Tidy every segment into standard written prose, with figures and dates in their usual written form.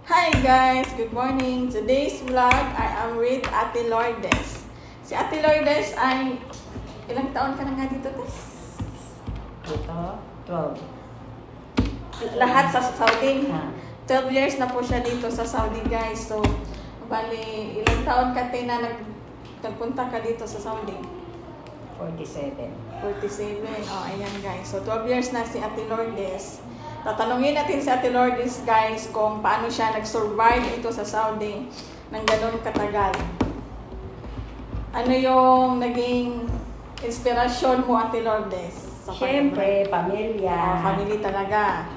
Hi guys! Good morning! Today's vlog, I am with Ate Lourdes. Si Ate Lourdes ay, ilang taon ka na nga dito, Tess? Dito, 12. Lahat sa Saudi. 12 years na po siya dito sa Saudi, guys. So, bali, ilang taon ka na nagpunta ka dito sa Saudi? 47. 47. Oh, ayan guys. So, 12 years na si Ate Lourdes. Tatanungin natin si Ate Lourdes, guys, kung paano siya nag-survive dito sa Saudi ng ganun katagal. Ano yung naging inspirasyon mo, Ate Lourdes? Siyempre, pamilya. Family talaga.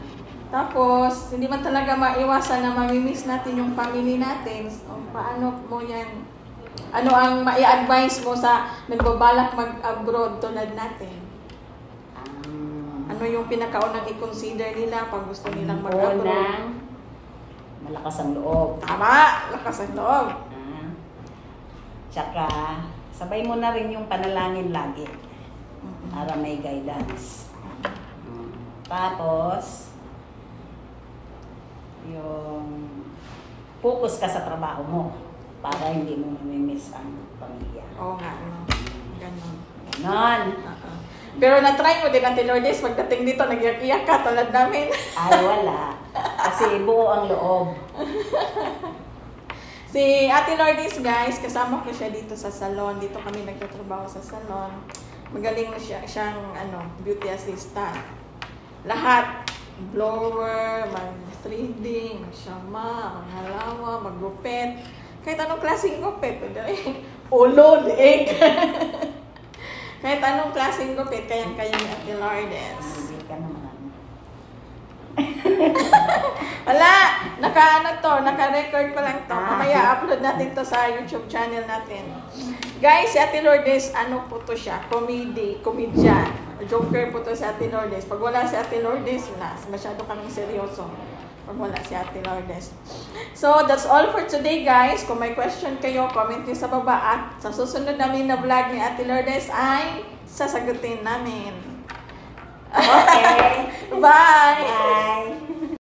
Tapos, hindi man talaga maiwasan na mamimiss natin yung family natin. So, paano mo yan? Ano ang mai-advise mo sa nagbabalak mag-abroad tulad natin? Ano yung pinakaunang i-consider nila pag gusto nilang mag-abroad? Unang, malakas ang loob. Tama! Lakas ang loob. Tsaka, sabay mo na rin yung panalangin lagi. Para may guidance. Tapos, yung focus ka sa trabaho mo para hindi mo mamimiss ang pamilya. Oo nga, no? Ganon. Ganon. Pero na-try mo din, Ate Lourdes, pagdating dito, nag-iyak-iyak ka tulad namin. Ay, wala. Kasi buo ang loob. Si Ate Lourdes, guys, kasama ko siya dito sa salon. Dito kami nagtatrabaho sa salon. Magaling na siyang beauty assistant. Lahat. Blower, mag-threading, mag-shama, mag-halawa, mag-gupit. Kahit anong klaseng gupit. Ulo, leeg. Kahit anong klaseng gupit, kayang-kaya ni Ate Lourdes. Hindi ka naman. Wala! Naka-record pa lang to. Mamaya upload natin to sa YouTube channel natin. Guys, si Ate Lourdes, ano po to siya? Comedian. Joker po to si Ate Lourdes. Pag wala si Ate Lourdes, wala. Masyado kaming seryoso. Pag wala si Ate Lourdes. So, that's all for today, guys. Kung may question kayo, comment nyo sa baba. At sa susunod namin na vlog ni Ate Lourdes ay sasagutin namin. Okay. Bye! Bye!